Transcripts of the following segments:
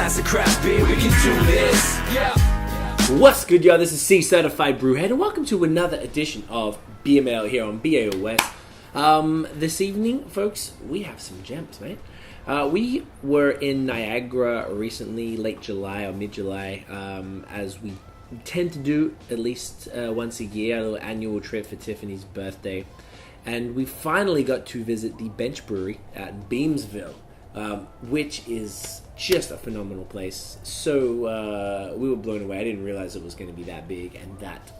classic craft beer, we can do this. What's good, y'all? This is C Certified Brewhead, and welcome to another edition of BML here on BAOS. This evening, folks, we have some gems, mate. We were in Niagara recently, late July or mid-July, as we tend to do at least once a year, a little annual trip for Tiffany's birthday. And we finally got to visit the Bench Brewery at Beamsville, which is just a phenomenal place. So we were blown away. I didn't realize it was going to be that big and that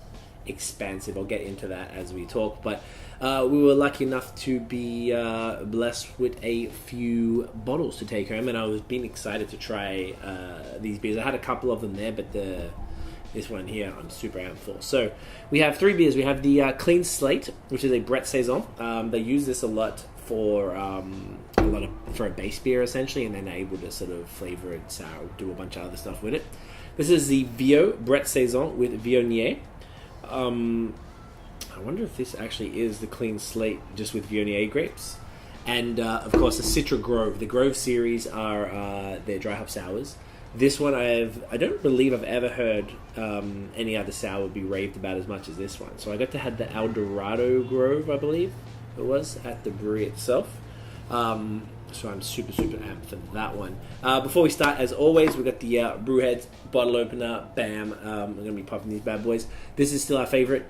expansive. I'll get into that as we talk. But we were lucky enough to be blessed with a few bottles to take home, and I was being excited to try these beers. I had a couple of them there, but this one here I'm super amped for. So we have three beers. We have the Clean Slate, which is a Brett saison. They use this a lot for a base beer essentially, and then they're able to sort of flavor it, sour, do a bunch of other stuff with it. This is the Vio Brett saison with Viognier. I wonder if this actually is the Clean Slate just with Viognier grapes. And of course the Citra Grove. The Grove series are their dry hop sours. This one I don't believe I've ever heard any other sour be raved about as much as this one. So I got to have the Eldorado Grove, I believe it was, at the brewery itself. So I'm super amped for that one. Before we start, as always, we've got the BrewHeads bottle opener. Bam. We're going to be popping these bad boys. This is still our favorite.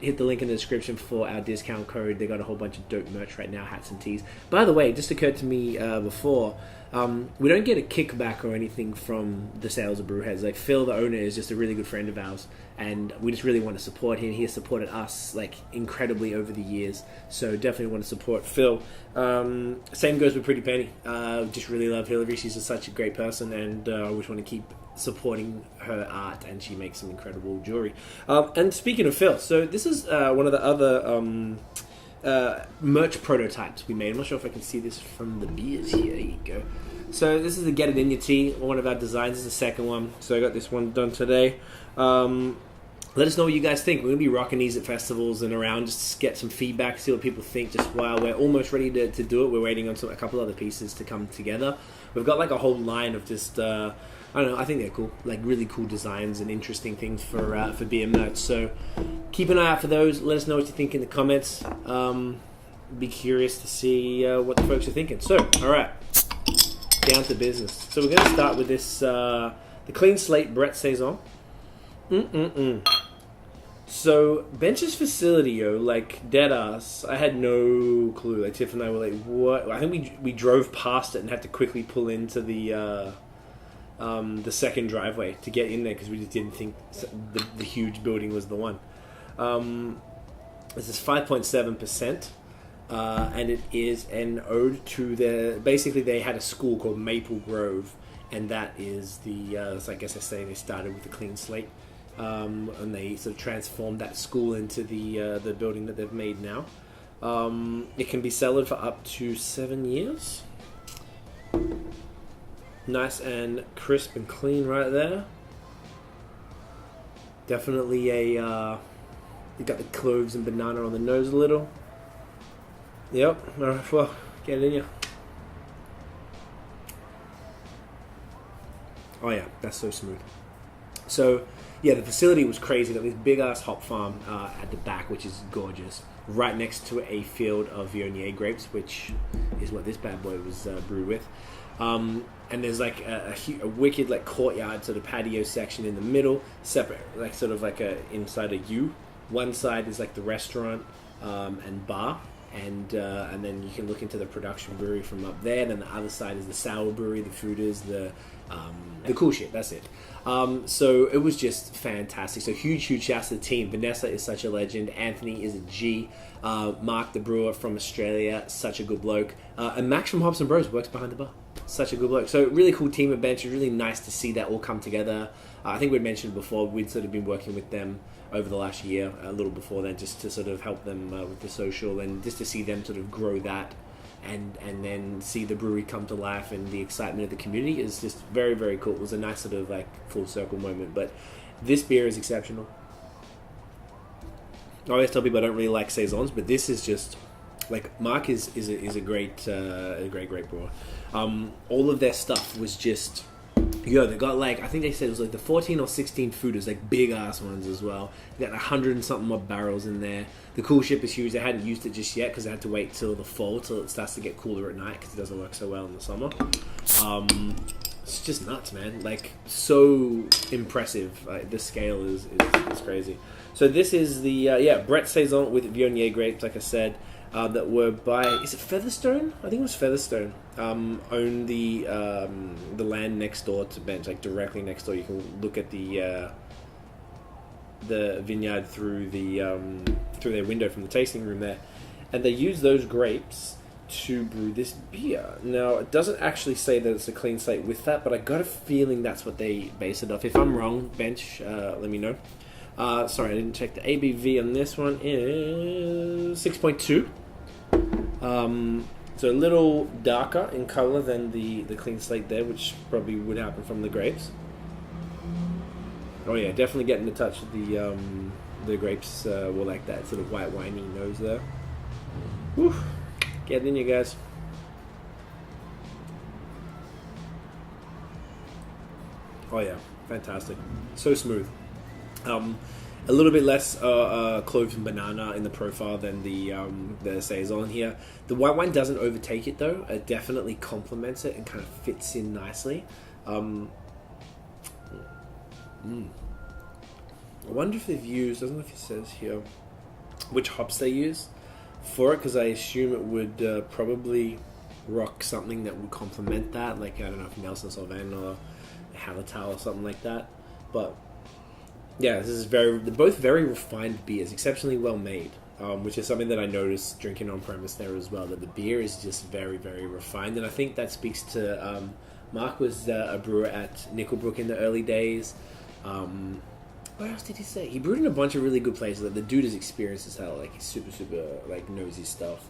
Hit the link in the description for our discount code. They got a whole bunch of dope merch right now, hats and tees. By the way, it just occurred to me before, we don't get a kickback or anything from the sales of BrewHeads. Like, Phil, the owner, is just a really good friend of ours, and we just really want to support him. He has supported us like incredibly over the years, so definitely want to support Phil. Same goes with Pretty Pennie. Just really love Hillary. She's just such a great person, and I always want to keep supporting her art, and she makes some incredible jewelry. And speaking of Phil, so this is one of the other merch prototypes we made. I'm not sure if I can see this from the beers here. There you go. So this is the Get It In Your Tea, one of our designs. This is the second one, so I got this one done today. Let us know what you guys think. We're going to be rocking these at festivals and around, just to get some feedback, see what people think, just while we're almost ready to do it. We're waiting on a couple other pieces to come together. We've got like a whole line of just, I don't know, I think they're cool. Like really cool designs and interesting things for beer merch. So keep an eye out for those. Let us know what you think in the comments. Be curious to see what the folks are thinking. So, alright, down to business. So we're going to start with this, the Clean Slate Brett saison. So, Bench's facility, like, dead ass, I had no clue. Like, Tiff and I were like, what? I think we drove past it and had to quickly pull into the second driveway to get in there because we just didn't think the huge building was the one. This is 5.7%, and it is an ode to basically they had a school called Maple Grove, and that is so I guess I say they started with a clean slate. And they sort of transformed that school into the building that they've made now. It can be cellared for up to 7 years. Nice and crisp and clean right there. Definitely you got the cloves and banana on the nose a little. Yep. All right, well, get it in you. Oh yeah, that's so smooth. So, yeah, the facility was crazy. Got this big-ass hop farm at the back, which is gorgeous. Right next to a field of Viognier grapes, which is what this bad boy was brewed with. And there's like a wicked like courtyard sort of patio section in the middle, separate, like sort of like inside a U. One side is like the restaurant and bar. And then you can look into the production brewery from up there. Then the other side is the sour brewery, the fooders, the cool shit. That's it. So it was just fantastic. So huge shouts to the team. Vanessa is such a legend. Anthony is a G. Mark, the brewer from Australia, such a good bloke. And Max from Hops and Bros works behind the bar. Such a good bloke. So really cool team at Bench. It's really nice to see that all come together. I think we'd mentioned before, we'd sort of been working with them over the last year, a little before then, just to sort of help them with the social, and just to see them sort of grow that and then see the brewery come to life and the excitement of the community is just very, very cool. It was a nice sort of like full circle moment. But this beer is exceptional. I always tell people I don't really like saisons, but this is just like Mark is a great brewer. All of their stuff was just Yeah, they got like, I think they said it was like the 14 or 16 footers, like big ass ones as well. They got 100 and something more barrels in there. The cool ship is huge. They hadn't used it just yet because they had to wait till the fall, till it starts to get cooler at night because it doesn't work so well in the summer. It's just nuts, man. Like, so impressive. Like, the scale is crazy. So this is the, Brett Saison with Viognier grapes, like I said. That were by, is it Featherstone? I think it was Featherstone. Own the land next door to Bench, like directly next door. You can look at the vineyard through through their window from the tasting room there, and they use those grapes to brew this beer. Now it doesn't actually say that it's a clean slate with that, but I got a feeling that's what they base it off. If I'm wrong, Bench, let me know. Sorry, I didn't check the ABV on this one. Is 6.2. So a little darker in color than the clean slate there, which probably would happen from the grapes. Oh yeah, definitely getting the touch of the grapes were like that sort of white winey nose there. Whew. Get in, you guys. Oh yeah, fantastic. So smooth. A little bit less cloves and banana in the profile than the saison here. The white wine doesn't overtake it though. It definitely complements it and kind of fits in nicely. I wonder if they've used, I don't know if it says here, which hops they use for it, because I assume it would probably rock something that would complement that, like, I don't know, if Nelson Sauvin or Hallertau or something like that. But yeah, they're both very refined beers, exceptionally well made, which is something that I noticed drinking on premise there as well, that the beer is just very, very refined. And I think that speaks to, Mark was a brewer at Nickelbrook in the early days. What else did he say? He brewed in a bunch of really good places. Like, the dude is experienced as hell. Like, he's super, super, like, knows his stuff.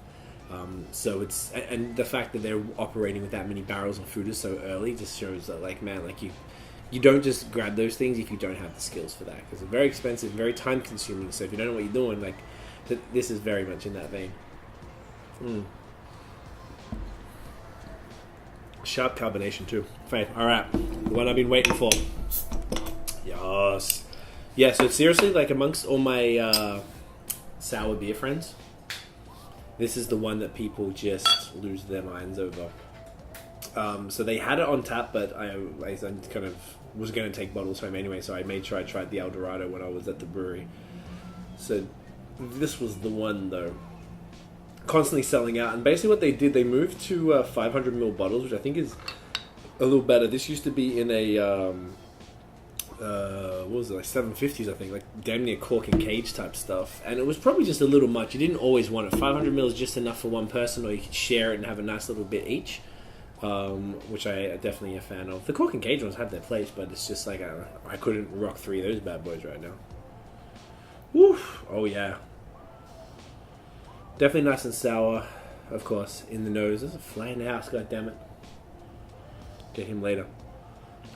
So it's, and the fact that they're operating with that many barrels of fooders so early just shows that, like, man, like, you don't just grab those things if you don't have the skills for that, because they're very expensive, very time consuming. So if you don't know what you're doing, like, this is very much in that vein. Sharp carbonation too. Fine. All right, the one I've been waiting for. Yes. Yeah. So seriously, like, amongst all my sour beer friends, this is the one that people just lose their minds over. So they had it on tap, but I kind of was going to take bottles home anyway, so I made sure I tried the El Dorado when I was at the brewery. So this was the one, though. Constantly selling out, and basically what they did, they moved to 500ml bottles, which I think is a little better. This used to be in a what was it, like 750s, I think, like damn near cork and cage type stuff, and it was probably just a little much. You didn't always want it. 500ml is just enough for one person, or you could share it and have a nice little bit each. Which I definitely a fan of. The cork and cage ones have their place, but it's just like I couldn't rock 3 of those bad boys right now. Woo! Oh yeah, definitely nice and sour, of course, in the nose. There's a fly in the house, god damn it. Get him later.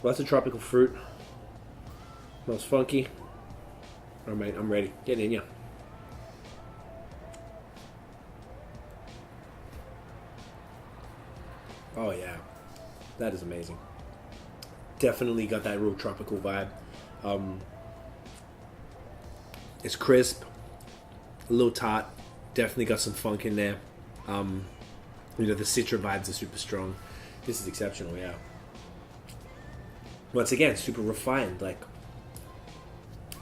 Lots of tropical fruit. Smells funky. Alright, mate, I'm ready. Get in ya. Oh yeah, that is amazing. Definitely got that real tropical vibe. It's crisp, a little tart. Definitely got some funk in there. The Citra vibes are super strong. This is exceptional, yeah. Once again, super refined, like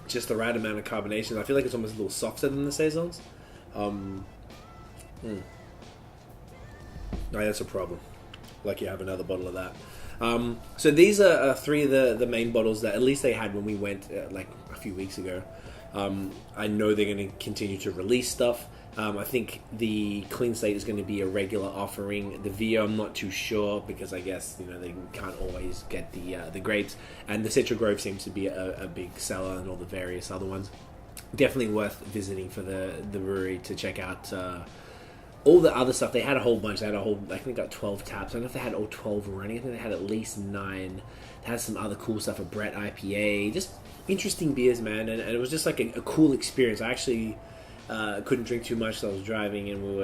just the right amount of carbonation. I feel like it's almost a little softer than the saisons. No, that's a problem. Like, you have another bottle of that. So these are 3 of the main bottles that at least they had when we went like a few weeks ago. I know they're going to continue to release stuff. I think the clean slate is going to be a regular offering. The VO, I'm not too sure, because I guess they can't always get the grapes. And the Citra Grove seems to be a big seller, and all the various other ones. Definitely worth visiting for the brewery to check out. All the other stuff, they had a whole bunch. They had I think they got 12 taps. I don't know if they had all 12 running. I think they had at least 9. They had some other cool stuff, a Brett IPA. Just interesting beers, man. And it was just like a cool experience. I actually couldn't drink too much, so I was driving, and we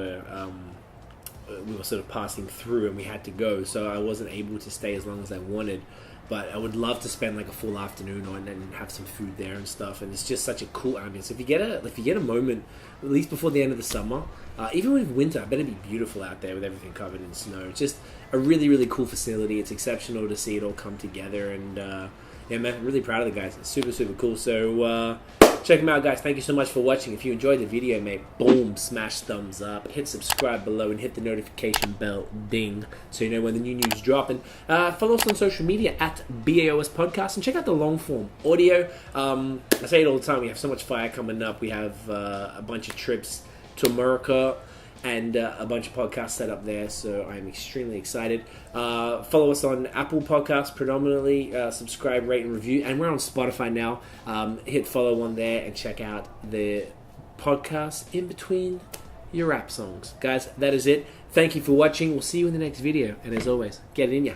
were sort of passing through, and we had to go. So I wasn't able to stay as long as I wanted. But I would love to spend like a full afternoon on it and have some food there and stuff. And it's just such a cool ambience. If you get a moment, at least before the end of the summer, even with winter, I bet it'd be beautiful out there with everything covered in snow. It's just a really, really cool facility. It's exceptional to see it all come together. And yeah, man, I'm really proud of the guys. It's super, super cool. So check them out, guys. Thank you so much for watching. If you enjoyed the video, mate, boom, smash thumbs up. Hit subscribe below and hit the notification bell, ding, so you know when the new news drop. And follow us on social media at BAOS Podcast. And check out the long form audio. I say it all the time. We have so much fire coming up. We have a bunch of trips to America and a bunch of podcasts set up there, so I'm extremely excited. Follow us on Apple Podcasts predominantly, subscribe, rate, and review, and we're on Spotify now. Hit follow on there and check out the podcast in between your rap songs. Guys, that is it. Thank you for watching. We'll see you in the next video, and as always, get it in ya.